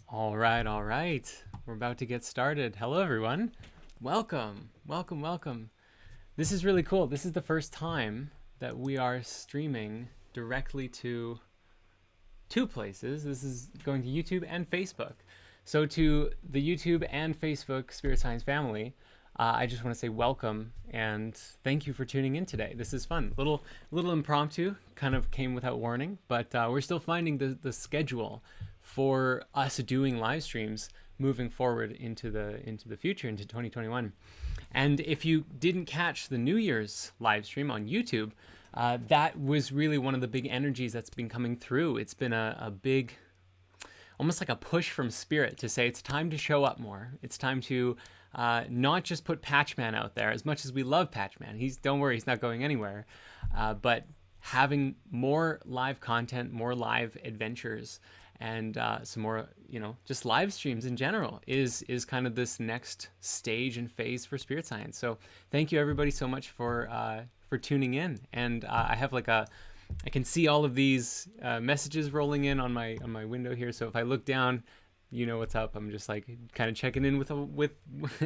All right, all right. We're about to get started. Hello, everyone. Welcome, welcome, welcome. This is really cool. This is the first time that we are streaming directly to two places. This is going to YouTube and Facebook. So to the YouTube and Facebook Spirit Science family, I just want to say welcome and thank you for tuning in today. This is fun. Little impromptu, kind of came without warning, but we're still finding the schedule for us doing live streams moving forward into the future, into 2021. And if you didn't catch the New Year's live stream on YouTube, that was really one of the big energies that's been coming through. It's been a big, almost like a push from Spirit to say it's time to show up more. It's time to not just put Patchman out there, as much as we love Patchman. Don't worry, he's not going anywhere. But having more live content, more live adventures, and some more, just live streams in general is kind of this next stage and phase for Spirit Science. So thank you everybody so much for tuning in. And I have I can see all of these messages rolling in on my window here. So if I look down, you know what's up. I'm just like kind of checking in with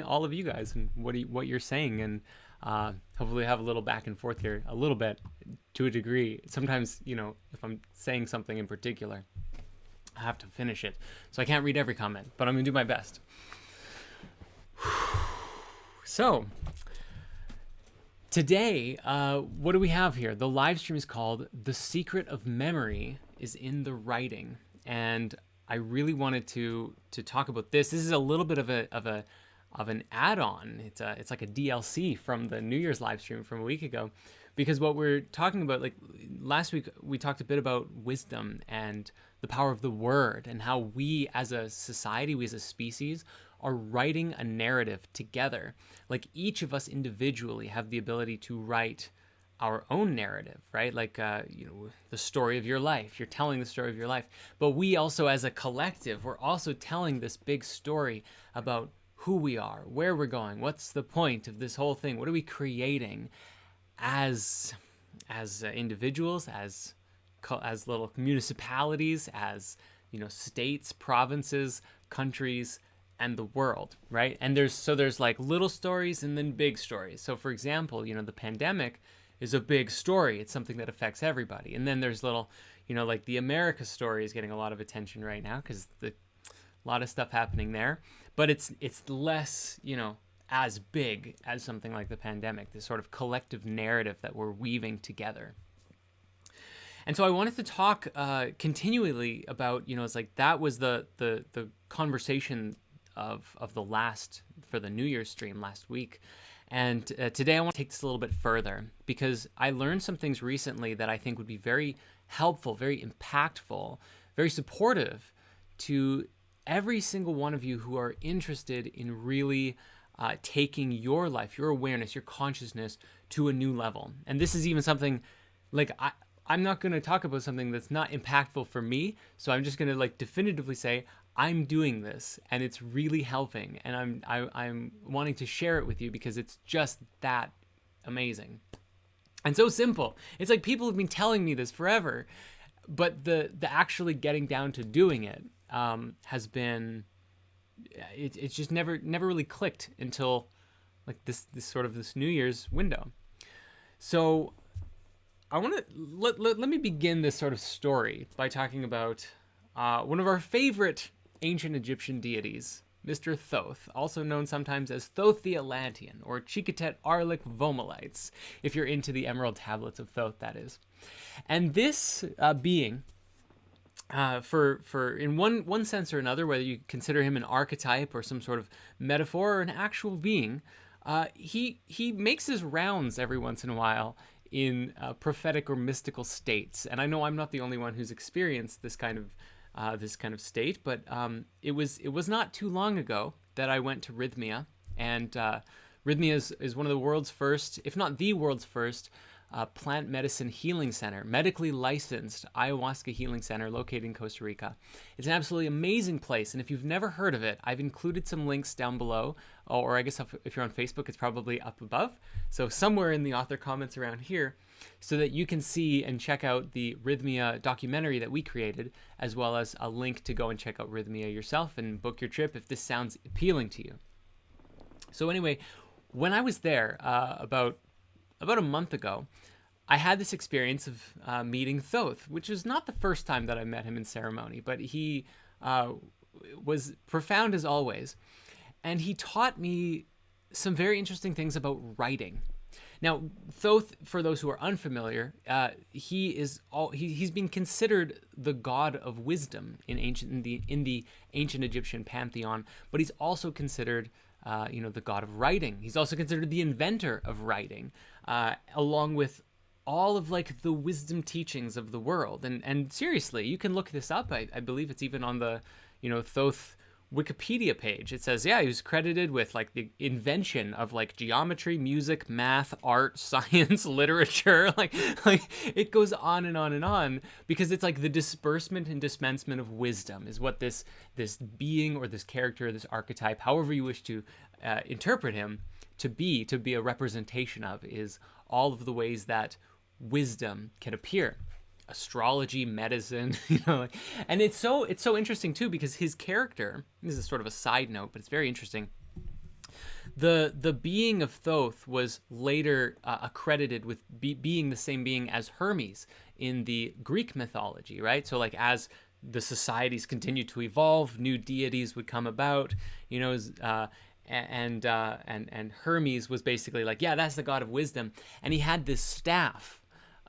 all of you guys and what you're saying, and hopefully have a little back and forth here a little bit to a degree. Sometimes, if I'm saying something in particular, I have to finish it. So I can't read every comment, but I'm going to do my best. So today, what do we have here? The live stream is called "The Secret of Memory is in the Writing," and I really wanted to talk about this. This is a little bit of an add-on. It's like a DLC from the New Year's live stream from a week ago, because what we're talking about, like last week, we talked a bit about wisdom and the power of the word, and how we as a society, we as a species, are writing a narrative together. Like each of us individually have the ability to write our own narrative, right? Like, the story of your life. You're telling the story of your life. But we also, as a collective, we're also telling this big story about who we are, where we're going, what's the point of this whole thing, what are we creating as individuals, as little municipalities, as states, provinces, countries, and the world, right? And there's like little stories and then big stories. So for example, the pandemic is a big story. It's something that affects everybody. And then there's little, like the America story is getting a lot of attention right now because a lot of stuff happening there. But it's less, as big as something like the pandemic, this sort of collective narrative that we're weaving together. And so I wanted to talk continually about, it's like that was the conversation of for the New Year's stream last week. And today I want to take this a little bit further, because I learned some things recently that I think would be very helpful, very impactful, very supportive to every single one of you who are interested in really taking your life, your awareness, your consciousness to a new level. And this is even something like I'm not going to talk about something that's not impactful for me. So I'm just going to definitively say I'm doing this and it's really helping, and I'm wanting to share it with you because it's just that amazing and so simple. It's like people have been telling me this forever, but the actually getting down to doing it has been it's just never really clicked until like this New Year's window. So I want to let me begin this sort of story by talking about one of our favorite ancient Egyptian deities, Mr. Thoth, also known sometimes as Thoth the Atlantean, or Chikatet Arlik Vomalites, if you're into the Emerald Tablets of Thoth, that is. And this being, for in one sense or another, whether you consider him an archetype or some sort of metaphor or an actual being, he makes his rounds every once in a while in prophetic or mystical states. And I know I'm not the only one who's experienced this kind of state, but it was not too long ago that I went to Rhythmia, and Rhythmia is one of the world's first, if not the world's first, plant medicine healing center, medically licensed ayahuasca healing center located in Costa Rica. It's an absolutely amazing place, and if you've never heard of it, I've included some links down below, or I guess if you're on Facebook, it's probably up above. So somewhere in the author comments around here, so that you can see and check out the Rhythmia documentary that we created, as well as a link to go and check out Rhythmia yourself and book your trip if this sounds appealing to you. So anyway, when I was there about a month ago, I had this experience of meeting Thoth, which was not the first time that I met him in ceremony, but he was profound as always. And he taught me some very interesting things about writing. Now, Thoth, for those who are unfamiliar, he's been considered the god of wisdom in the ancient Egyptian pantheon, but he's also considered the god of writing. He's also considered the inventor of writing, along with all of like the wisdom teachings of the world. And seriously, you can look this up. I believe it's even on the Thoth Wikipedia page. It says, yeah, he was credited with like the invention of like geometry, music, math, art, science, literature. Like it goes on and on and on, because it's like the disbursement and dispensement of wisdom is what this being or this character, this archetype, however you wish to interpret him to be a representation of, is all of the ways that wisdom can appear. Astrology, medicine, and it's so interesting too, because his character, this is sort of a side note, but it's very interesting. The being of Thoth was later accredited with being the same being as Hermes in the Greek mythology, right? So like as the societies continued to evolve, new deities would come about, and Hermes was basically like, yeah, that's the god of wisdom, and he had this staff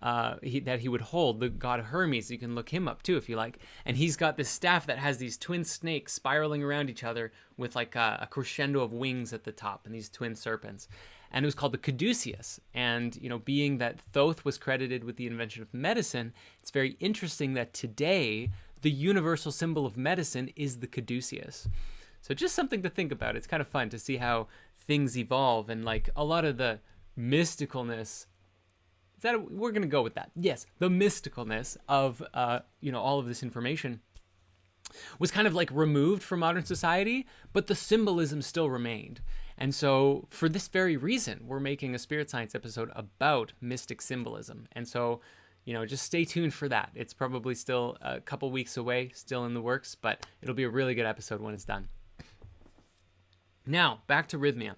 that he would hold, the god Hermes. You can look him up too if you like. And he's got this staff that has these twin snakes spiraling around each other with like a crescendo of wings at the top, and these twin serpents. And it was called the caduceus. And being that Thoth was credited with the invention of medicine, it's very interesting that today the universal symbol of medicine is the caduceus. So just something to think about. It's kind of fun to see how things evolve, and like a lot of the mysticalness. We're going to go with that. Yes, the mysticalness of, all of this information was kind of like removed from modern society, but the symbolism still remained. And so for this very reason, we're making a spirit science episode about mystic symbolism. And so, just stay tuned for that. It's probably still a couple weeks away, still in the works, but it'll be a really good episode when it's done. Now, back to Rhythmia.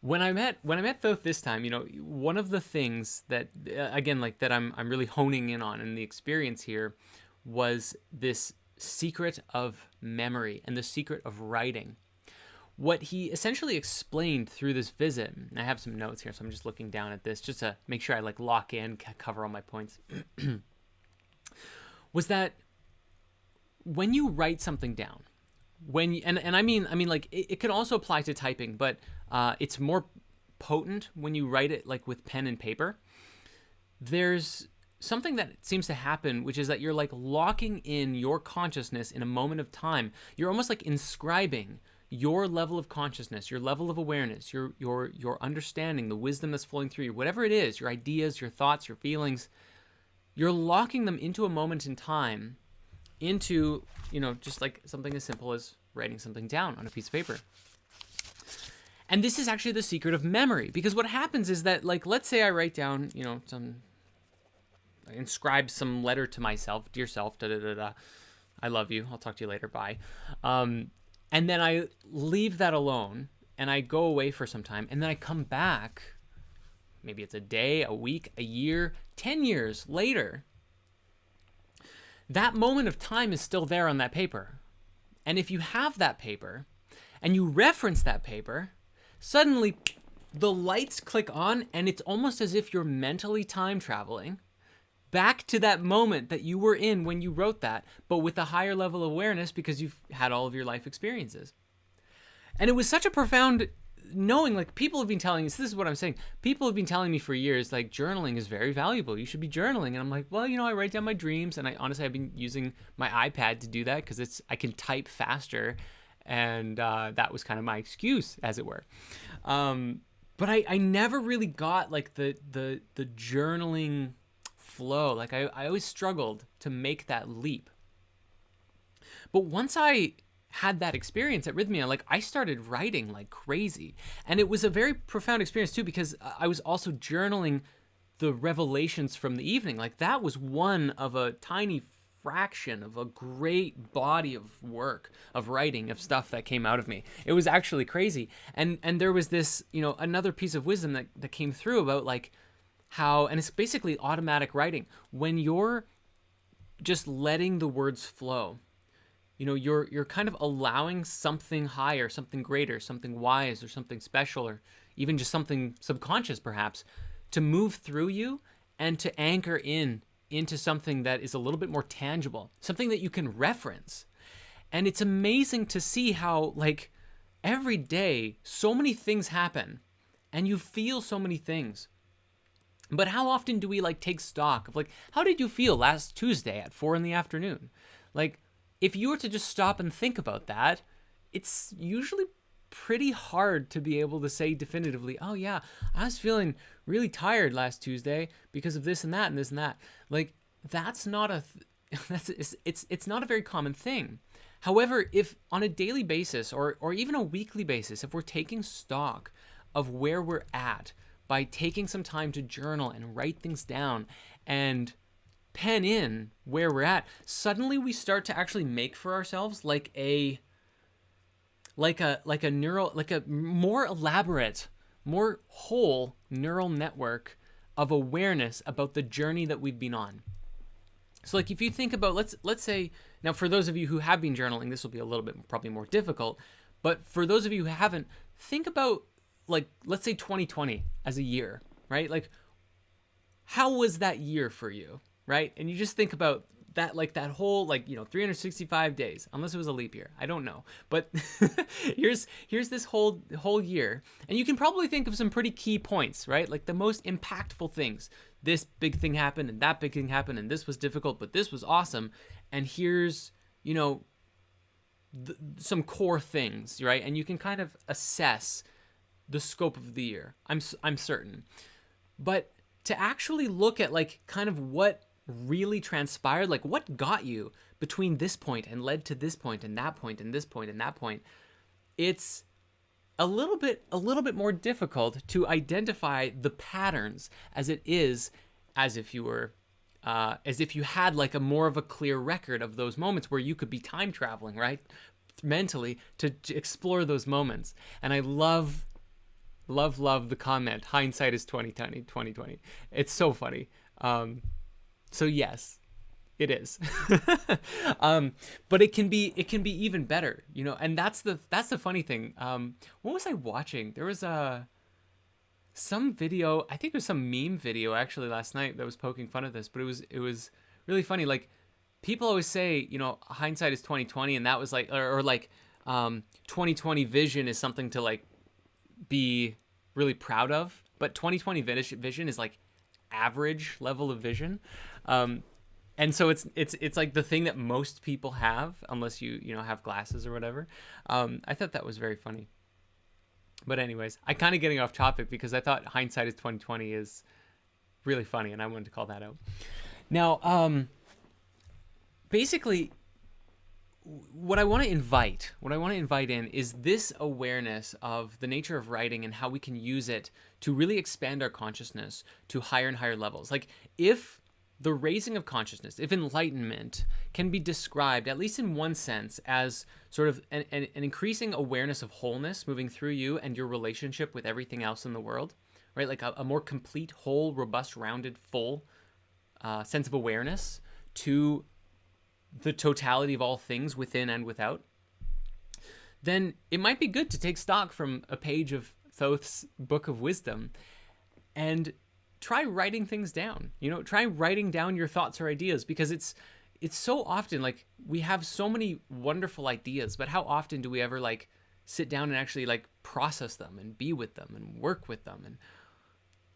When I met Thoth this time, one of the things that that I'm really honing in on in the experience here was this secret of memory and the secret of writing. What he essentially explained through this visit, and I have some notes here, so I'm just looking down at this just to make sure I like lock in, cover all my points, was that when you write something down, I mean like it can also apply to typing, but it's more potent when you write it like with pen and paper. There's something that seems to happen, which is that you're like locking in your consciousness in a moment of time. You're almost like inscribing your level of consciousness, your level of awareness, your understanding, the wisdom that's flowing through you, whatever it is, your ideas, your thoughts, your feelings. You're locking them into a moment in time, into just like something as simple as writing something down on a piece of paper. And this is actually the secret of memory, because what happens is that, like, let's say I write down, I inscribe some letter to myself, dear self, I love you, I'll talk to you later, bye. And then I leave that alone, and I go away for some time, and then I come back, maybe it's a day, a week, a year, 10 years later. That moment of time is still there on that paper. And if you have that paper, and you reference that paper, suddenly the lights click on, and it's almost as if you're mentally time traveling back to that moment that you were in when you wrote that, but with a higher level of awareness because you've had all of your life experiences. And it was such a profound knowing, like, people have been telling us, this is what I'm saying, people have been telling me for years, like, journaling is very valuable, you should be journaling. And I'm like, well, I write down my dreams, and I've been using my iPad to do that because I can type faster. And that was kind of my excuse, as it were. But But I never really got like the journaling flow. Like I always struggled to make that leap. But once I had that experience at Rhythmia, like I started writing like crazy. And it was a very profound experience too, because I was also journaling the revelations from the evening. Like that was one of a tiny fraction of a great body of work, of writing, of stuff that came out of me. It was actually crazy. And there was this, another piece of wisdom that came through about like how, and it's basically automatic writing. When you're just letting the words flow, you're kind of allowing something higher, something greater, something wise, or something special, or even just something subconscious perhaps, to move through you and to anchor into something that is a little bit more tangible, something that you can reference. And it's amazing to see how, like, every day so many things happen and you feel so many things. But how often do we like take stock of like, how did you feel last Tuesday at 4 p.m? Like, if you were to just stop and think about that, it's usually pretty hard to be able to say definitively, oh yeah, I was feeling really tired last Tuesday because of this and that and this and that. Like, that's not it's not a very common thing. However, if on a daily basis or even a weekly basis, if we're taking stock of where we're at by taking some time to journal and write things down and pen in where we're at, suddenly we start to actually make for ourselves like a more elaborate, more whole neural network of awareness about the journey that we've been on. So like if you think about, let's say, now for those of you who have been journaling, this will be a little bit probably more difficult, but for those of you who haven't, think about like, let's say 2020 as a year, right? Like, how was that year for you, right? And you just think about that, like that whole, like, 365 days, unless it was a leap year, I don't know. But here's this whole year, and you can probably think of some pretty key points, right? Like the most impactful things. This big thing happened, and that big thing happened, and this was difficult, but this was awesome. And here's, some core things, right? And you can kind of assess the scope of the year. I'm certain. But to actually look at like kind of what really transpired, like what got you between this point and led to this point and that point and this point and that point, it's a little bit more difficult to identify the patterns as it is as if you were as if you had like a more of a clear record of those moments where you could be time traveling, right, mentally to explore those moments. And I love the comment, hindsight is 2020. It's so funny. So yes, it is. But it can be even better, and that's the funny thing. What was I watching? There was some video, I think it was some meme video actually last night that was poking fun at this, but it was really funny. Like, people always say, hindsight is 2020, and that was like, or like 2020 vision is something to like be really proud of, but 2020 vision is like average level of vision. And so it's like the thing that most people have, unless you have glasses or whatever. I thought that was very funny. But anyways, I kind of getting off topic because I thought hindsight is 2020 is really funny, and I wanted to call that out. Now, basically, what I want to invite in is this awareness of the nature of writing and how we can use it to really expand our consciousness to higher and higher levels. Like, if the raising of consciousness, if enlightenment can be described, at least in one sense, as sort of an increasing awareness of wholeness moving through you and your relationship with everything else in the world, right? Like a more complete, whole, robust, rounded, full sense of awareness to the totality of all things within and without, then it might be good to take stock from a page of Thoth's Book of Wisdom and try writing things down. Try writing down your thoughts or ideas, because it's so often like we have so many wonderful ideas, but how often do we ever like sit down and actually like process them and be with them and work with them and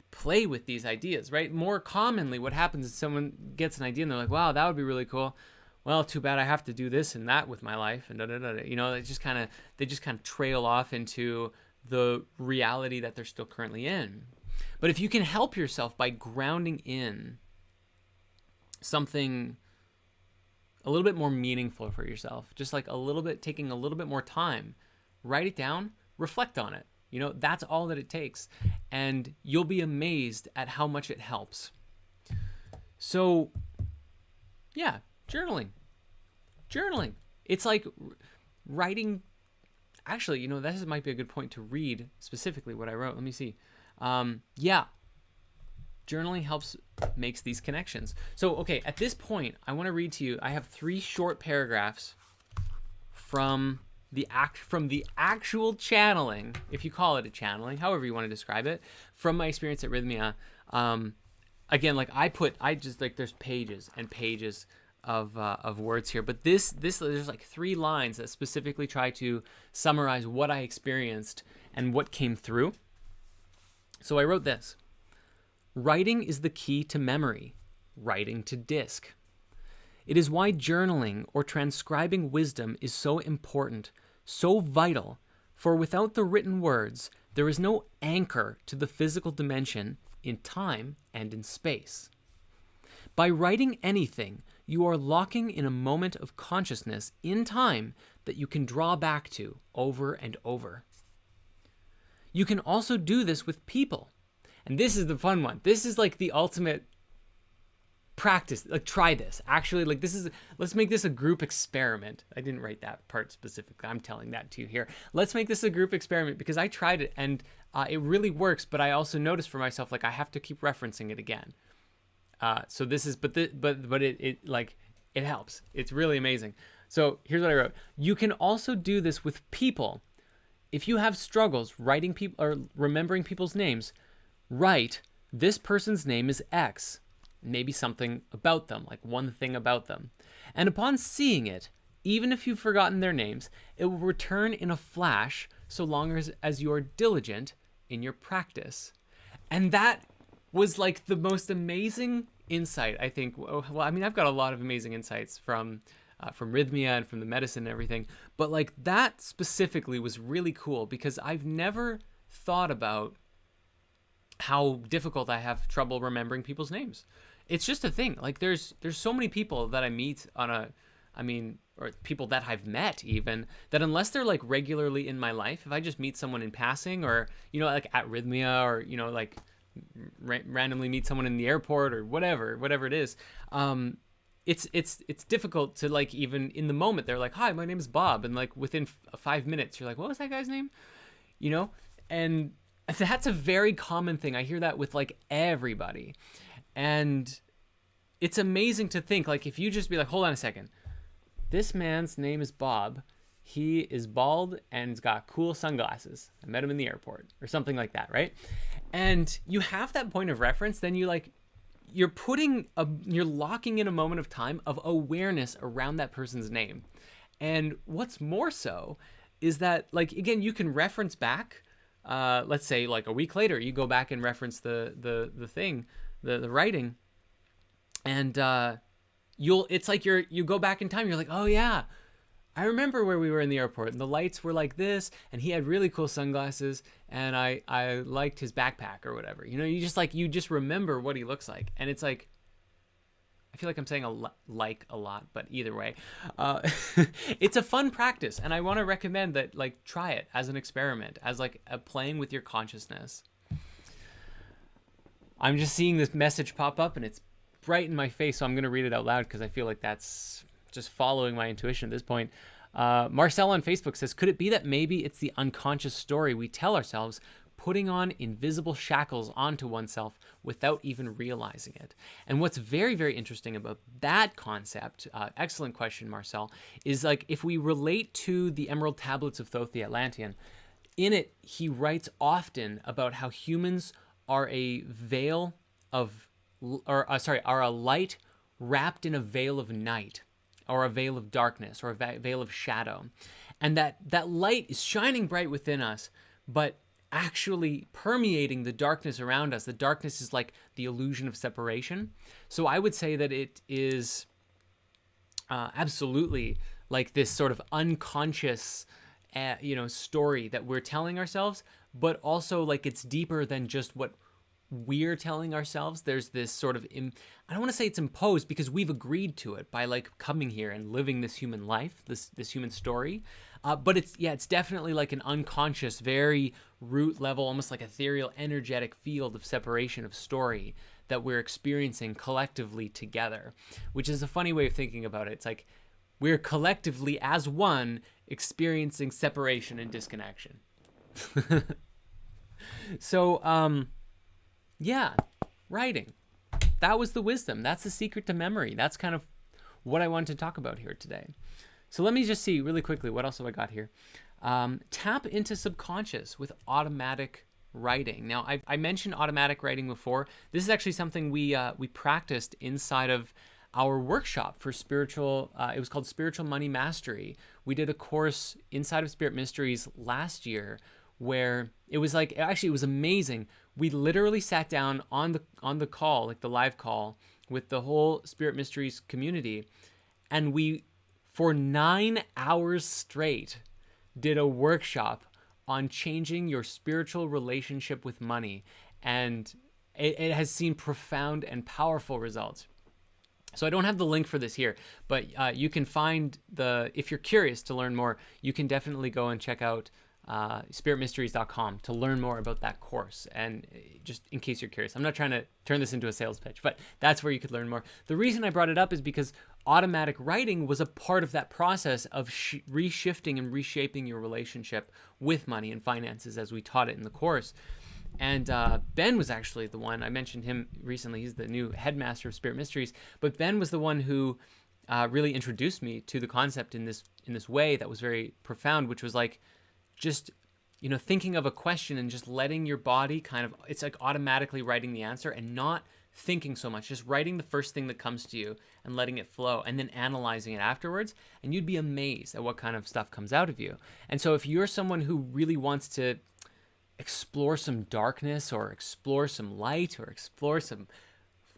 play with these ideas, right? More commonly, what happens is someone gets an idea and they're like, wow, that would be really cool. Well, too bad I have to do this and that with my life, and da da da. They just kind of trail off into the reality that they're still currently in. But if you can help yourself by grounding in something a little bit more meaningful for yourself, just like a little bit, taking a little bit more time, write it down, reflect on it. That's all that it takes. And you'll be amazed at how much it helps. So yeah, journaling. It's like writing. Actually, this might be a good point to read specifically what I wrote. Let me see. Journaling makes these connections. So, okay, at this point, I want to read to you. I have 3 short paragraphs from the actual channeling, if you call it a channeling, however you want to describe it, from my experience at Rhythmia. Again, like there's pages and pages of words here, but this there's like 3 lines that specifically try to summarize what I experienced and what came through. So I wrote this: writing is the key to memory, writing to disk. It is why journaling or transcribing wisdom is so important, so vital, for without the written words, there is no anchor to the physical dimension in time and in space. By writing anything, you are locking in a moment of consciousness in time that you can draw back to over and over. You can also do this with people. And this is the fun one. This is like the ultimate practice. Like, try this. Actually, like, let's make this a group experiment. I didn't write that part specifically. I'm telling that to you here. Let's make this a group experiment because I tried it and it really works. But I also noticed for myself, like, I have to keep referencing it again. So this is, but it helps. It's really amazing. So here's what I wrote. You can also do this with people. If you have struggles writing people or remembering people's names, write, this person's name is X. Maybe something about them, like one thing about them. And upon seeing it, even if you've forgotten their names, it will return in a flash so long as you are diligent in your practice. And that was like the most amazing insight, I think. Well, I mean, I've got a lot of amazing insights from Rhythmia and from the medicine and everything, but like that specifically was really cool because I've never thought about how difficult I have trouble remembering people's names. It's just a thing. Like there's so many people that I meet or people that I've met even, that unless they're like regularly in my life, if I just meet someone in passing or, like at Rhythmia or, like randomly meet someone in the airport or whatever it is, it's difficult to like, even in the moment, they're like, hi, my name is Bob. And like within 5 minutes, you're like, what was that guy's name? And that's a very common thing. I hear that with like everybody. And it's amazing to think, like, if you just be like, hold on a second, this man's name is Bob. He is bald and he's got cool sunglasses. I met him in the airport or something like that, right? And you have that point of reference, then you're locking in a moment of time of awareness around that person's name. And what's more so is that, like, again, you can reference back, let's say like a week later, you go back and reference the thing, the writing, and it's like you go back in time, you're like, oh yeah, I remember where we were in the airport and the lights were like this and he had really cool sunglasses and I liked his backpack or whatever. You just remember what he looks like. And it's like, I feel like I'm saying a lot, but either way, it's a fun practice. And I want to recommend that, like, try it as an experiment, as like playing with your consciousness. I'm just seeing this message pop up and it's bright in my face. So I'm going to read it out loud because I feel like that's just following my intuition at this point. Marcel on Facebook says, could it be that maybe it's the unconscious story we tell ourselves, putting on invisible shackles onto oneself without even realizing it? And what's very, very interesting about that concept, excellent question, Marcel, is like if we relate to the Emerald Tablets of Thoth the Atlantean, in it, he writes often about how humans are a light wrapped in a veil of night, or a veil of darkness, or a veil of shadow. And that light is shining bright within us, but actually permeating the darkness around us. The darkness is like the illusion of separation. So I would say that it is absolutely like this sort of unconscious story that we're telling ourselves, but also like it's deeper than just what we're telling ourselves. There's this sort of I don't want to say it's imposed, because we've agreed to it by like coming here and living this human life, this human story, but it's definitely like an unconscious, very root level, almost like ethereal, energetic field of separation of story that we're experiencing collectively together, which is a funny way of thinking about it. It's like we're collectively as one experiencing separation and disconnection. So yeah, writing. That was the wisdom. That's the secret to memory. That's kind of what I wanted to talk about here today. So let me just see really quickly, what else have I got here? Tap into subconscious with automatic writing. Now, I mentioned automatic writing before. This is actually something we practiced inside of our workshop for spiritual, it was called Spiritual Money Mastery. We did a course inside of Spirit Mysteries last year where it was like, actually it was amazing. We literally sat down on the call, like the live call, with the whole Spirit Mysteries community, and we, for 9 hours straight, did a workshop on changing your spiritual relationship with money, and it has seen profound and powerful results. So I don't have the link for this here, but you can find if you're curious to learn more, you can definitely go and check out spiritmysteries.com to learn more about that course. And just in case you're curious, I'm not trying to turn this into a sales pitch, but that's where you could learn more. The reason I brought it up is because automatic writing was a part of that process of reshifting and reshaping your relationship with money and finances as we taught it in the course. And Ben was actually the one, I mentioned him recently, he's the new headmaster of Spirit Mysteries, but Ben was the one who really introduced me to the concept in this way that was very profound, which was like, just, thinking of a question and just letting your body kind of, it's like automatically writing the answer and not thinking so much, just writing the first thing that comes to you and letting it flow and then analyzing it afterwards. And you'd be amazed at what kind of stuff comes out of you. And so if you're someone who really wants to explore some darkness or explore some light or explore some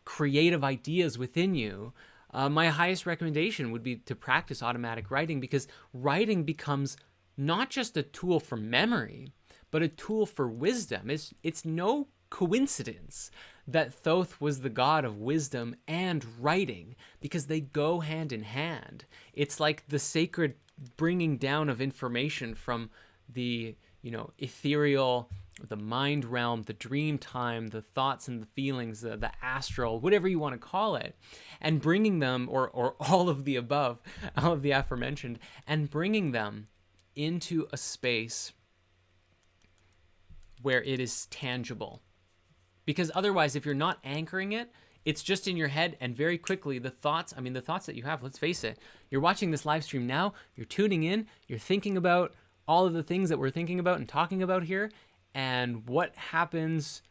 creative ideas within you, my highest recommendation would be to practice automatic writing, because writing becomes not just a tool for memory, but a tool for wisdom. It's no coincidence that Thoth was the god of wisdom and writing, because they go hand in hand. It's like the sacred bringing down of information from the, ethereal, the mind realm, the dream time, the thoughts and the feelings, the astral, whatever you want to call it, and bringing them, or all of the above, all of the aforementioned, and bringing them into a space where it is tangible. Because otherwise, if you're not anchoring it, it's just in your head, and very quickly the thoughts that you have, let's face it, you're watching this live stream now, you're tuning in, you're thinking about all of the things that we're thinking about and talking about here, and what happens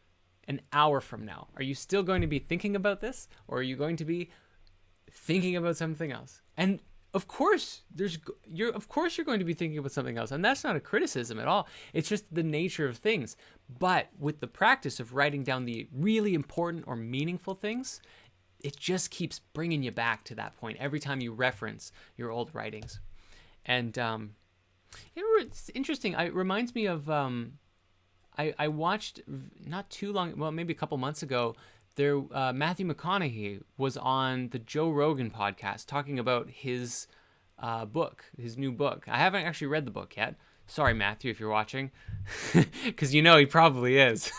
an hour from now? Are you still going to be thinking about this, or are you going to be thinking about something else? And of course, you're going to be thinking about something else, and that's not a criticism at all. It's just the nature of things. But with the practice of writing down the really important or meaningful things, it just keeps bringing you back to that point every time you reference your old writings. And it's interesting. It reminds me of I watched not too long, well, maybe a couple months ago. Matthew McConaughey was on the Joe Rogan podcast talking about his book, his new book. I haven't actually read the book yet. Sorry, Matthew, if you're watching, because he probably is.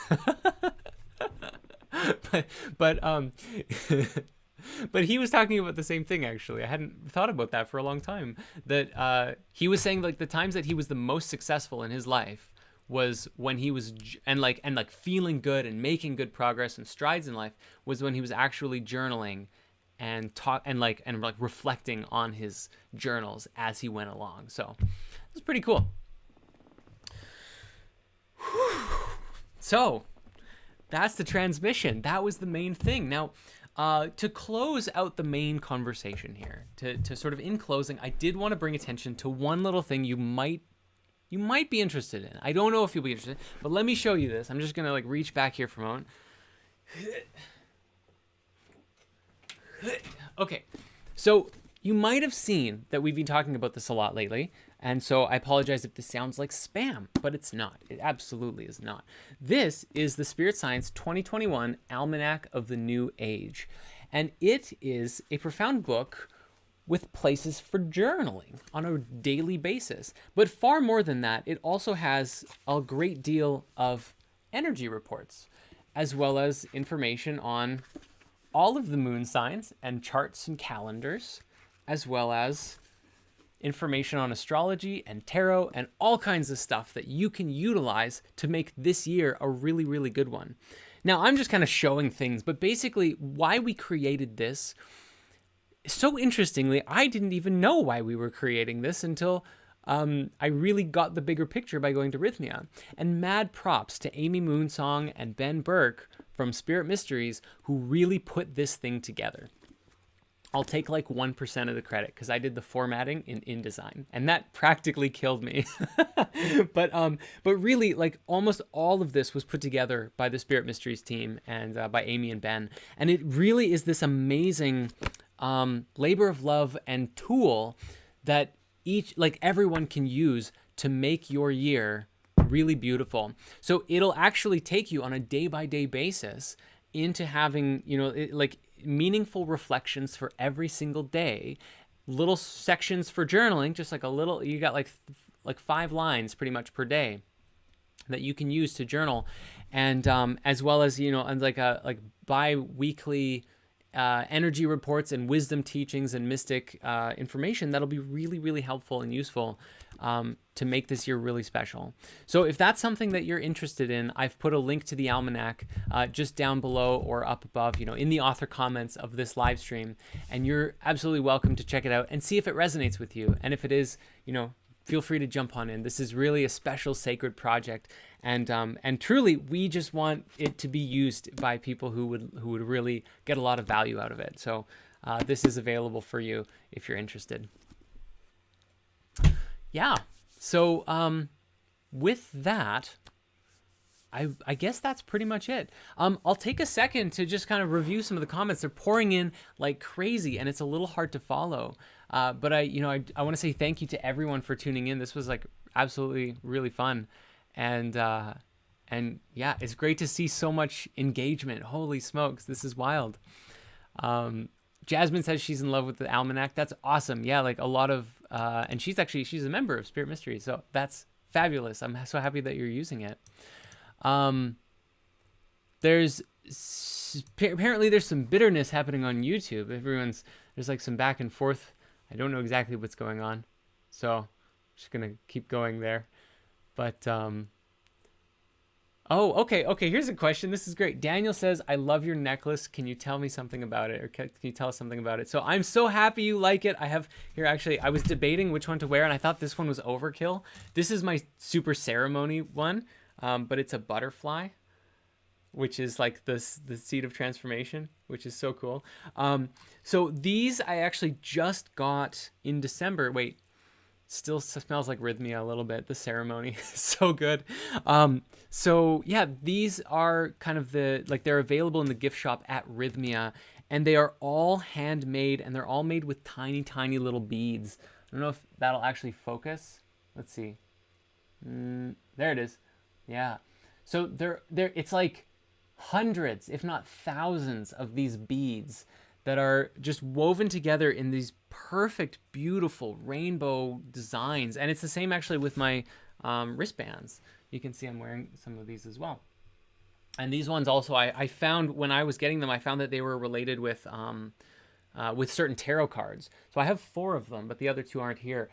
But he was talking about the same thing, actually. I hadn't thought about that for a long time. That he was saying, like, the times that he was the most successful in his life was when he was and feeling good and making good progress and strides in life was when he was actually journaling and reflecting on his journals as he went along. So it was pretty cool. So that's the transmission. That was the main thing. Now, to close out the main conversation here, to sort of in closing, I did want to bring attention to one little thing you might be interested in. I don't know if you'll be interested, but let me show you this. I'm just going to reach back here for a moment. Okay. So you might have seen that we've been talking about this a lot lately, and so I apologize if this sounds like spam, but it's not. It absolutely is not. This is the Spirit Science 2021 Almanac of the New Age, and it is a profound book with places for journaling on a daily basis. But far more than that, it also has a great deal of energy reports, as well as information on all of the moon signs and charts and calendars, as well as information on astrology and tarot and all kinds of stuff that you can utilize to make this year a really, really good one. Now, I'm just kind of showing things, but basically why we created this, so interestingly, I didn't even know why we were creating this until I really got the bigger picture by going to Rhythmia. And mad props to Amy Moonsong and Ben Burke from Spirit Mysteries, who really put this thing together. I'll take like 1% of the credit because I did the formatting in InDesign, and that practically killed me. but really, like almost all of this was put together by the Spirit Mysteries team and by Amy and Ben, and it really is this amazing labor of love and tool that everyone can use to make your year really beautiful. So it'll actually take you on a day-by-day basis into having, meaningful reflections for every single day, little sections for journaling, just like you got like 5 lines pretty much per day that you can use to journal, and as well as and like bi-weekly energy reports and wisdom teachings and mystic information that'll be really, really helpful and useful to make this year really special. So if that's something that you're interested in, I've put a link to the almanac just down below or up above, in the author comments of this live stream, and you're absolutely welcome to check it out and see if it resonates with you. And if it is, feel free to jump on in. This is really a special, sacred project, and truly, we just want it to be used by people who would really get a lot of value out of it. So this is available for you if you're interested. Yeah. So with that, I guess that's pretty much it. I'll take a second to just kind of review some of the comments. They're pouring in like crazy, and it's a little hard to follow. But I want to say thank you to everyone for tuning in. This was like absolutely really fun, and yeah, it's great to see so much engagement. Holy smokes, this is wild. Jasmine says she's in love with the almanac. That's awesome. Yeah, like a lot of, and she's a member of Spirit Mysteries, so that's fabulous. I'm so happy that you're using it. Apparently there's some bitterness happening on YouTube. There's like some back and forth. I don't know exactly what's going on, so I'm just gonna keep going there. But oh, okay. Here's a question. This is great. Daniel says, "I love your necklace. Can you tell me something about it, or can you tell us something about it?" So I'm so happy you like it. I have here actually. I was debating which one to wear, and I thought this one was overkill. This is my super ceremony one, but it's a butterfly, which is like the seed of transformation, which is so cool. So these I actually just got in December. Wait. Still smells like Rhythmia a little bit. The ceremony is so good. So yeah, these are kind of they're available in the gift shop at Rhythmia, and they are all handmade, and they're all made with tiny, tiny little beads. I don't know if that'll actually focus. Let's see. There it is. Yeah. So it's like hundreds, if not thousands, of these beads that are just woven together in these perfect, beautiful rainbow designs. And it's the same actually with my wristbands. You can see I'm wearing some of these as well. And these ones also, I found when I was getting them, I found that they were related with certain tarot cards. So I have 4 of them, but the other 2 aren't here.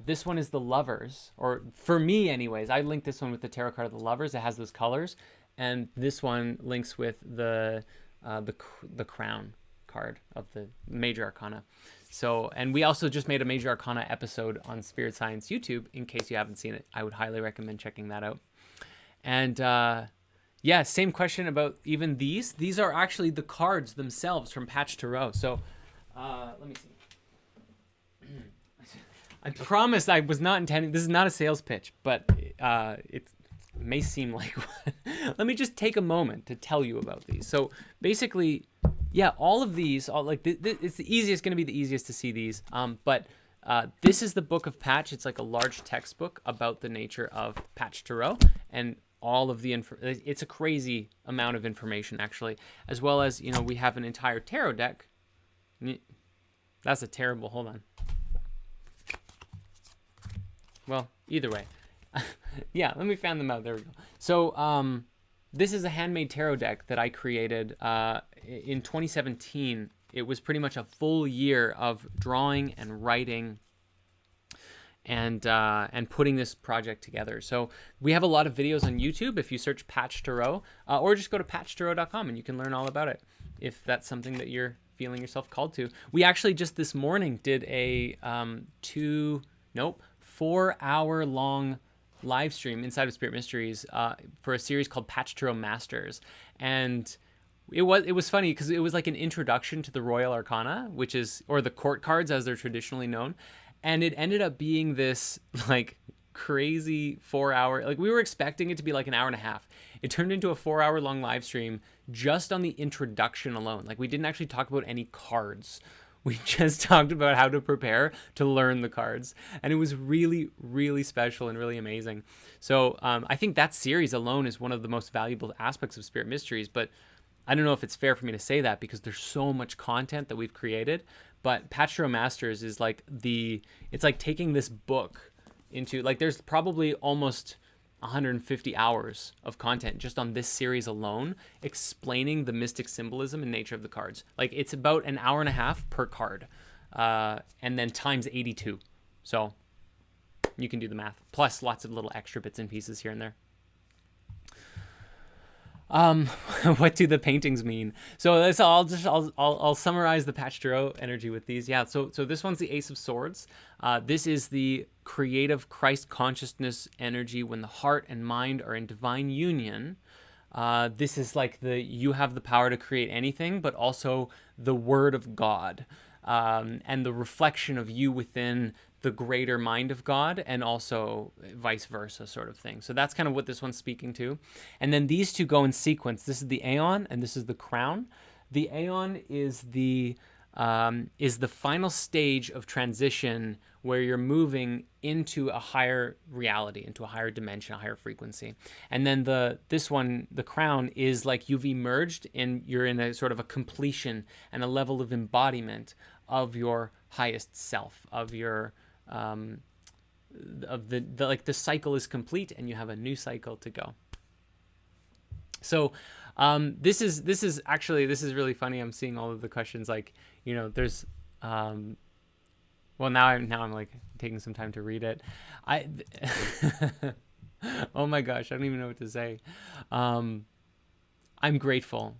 This one is the Lovers, or for me anyways, I linked this one with the tarot card of the Lovers. It has those colors. And this one links with the Crown card of the Major Arcana. So, and we also just made a Major Arcana episode on Spirit Science YouTube. In case you haven't seen it, I would highly recommend checking that out. And yeah, same question about even these. These are actually the cards themselves from Patch Tarot. So let me see. I promise I was not intending, this is not a sales pitch, but it may seem like one. Let me just take a moment to tell you about these. So basically, Yeah, all of these, it's the easiest, going to be the easiest to see these. But this is the Book of Patch. It's like a large textbook about the nature of Patch Tarot and all of the it's a crazy amount of information, actually, as well as, we have an entire tarot deck. That's a terrible, hold on. Well, either way. Yeah, let me fan them out. There we go. So, this is a handmade tarot deck that I created in 2017. It was pretty much a full year of drawing and writing and putting this project together. So we have a lot of videos on YouTube if you search Patch Tarot, or just go to patchtarot.com and you can learn all about it if that's something that you're feeling yourself called to. We actually just this morning did a 4-hour long live stream inside of Spirit Mysteries for a series called Patch Tarot Masters, and it was funny because it was like an introduction to the Royal Arcana, or the court cards as they're traditionally known, and it ended up being this like crazy 4-hour, like we were expecting it to be like an hour and a half. It turned into a 4-hour long live stream just on the introduction alone. Like we didn't actually talk about any cards. We just talked about how to prepare to learn the cards. And it was really, really special and really amazing. So I think that series alone is one of the most valuable aspects of Spirit Mysteries. But I don't know if it's fair for me to say that because there's so much content that we've created. But Patch Tarot Masters is like it's like taking this book into, like there's probably almost 150 hours of content just on this series alone explaining the mystic symbolism and nature of the cards. Like it's about an hour and a half per card, and then times 82. So you can do the math, plus lots of little extra bits and pieces here and there. What do the paintings mean? So this, I'll summarize the Patch Tarot energy with these. Yeah. So this one's the Ace of Swords. This is the creative Christ consciousness energy when the heart and mind are in divine union. This is like you have the power to create anything, but also the word of God, and the reflection of you within the greater mind of God, and also vice versa sort of thing. So that's kind of what this one's speaking to. And then these two go in sequence. This is the Aeon and this is the Crown. The Aeon is the final stage of transition where you're moving into a higher reality, into a higher dimension, a higher frequency. And then this one, the Crown, is like you've emerged and you're in a sort of a completion and a level of embodiment of your highest self, of your the cycle is complete and you have a new cycle to go. So this is really funny. I'm seeing all of the questions, like, there's well, now I'm like taking some time to read it. Oh my gosh, I don't even know what to say. I'm grateful.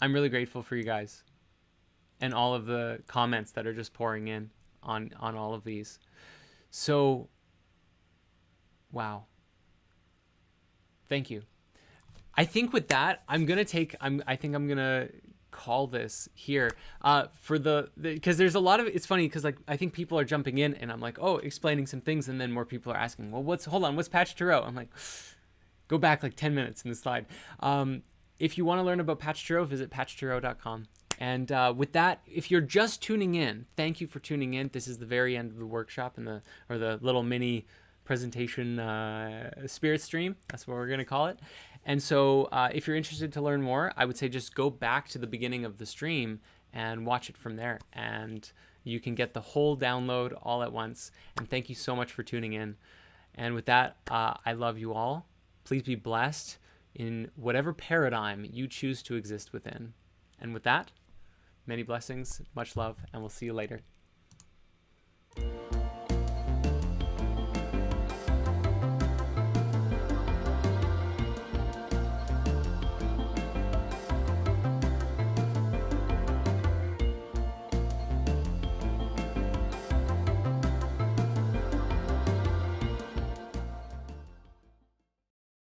I'm really grateful for you guys and all of the comments that are just pouring in on all of these. So, wow. Thank you. I think with that, I think I'm gonna call this here because there's a lot of, it's funny because like I think people are jumping in and I'm like, oh, explaining some things, and then more people are asking, well, what's Patch Tarot? I'm like, go back like 10 minutes in the slide. If you want to learn about Patch Tarot, visit patchtarot.com. And with that, if you're just tuning in, thank you for tuning in. This is the very end of the workshop and the little mini presentation spirit stream. That's what we're going to call it. And so if you're interested to learn more, I would say just go back to the beginning of the stream and watch it from there. And you can get the whole download all at once. And thank you so much for tuning in. And with that, I love you all. Please be blessed in whatever paradigm you choose to exist within. And with that, many blessings, much love, and we'll see you later.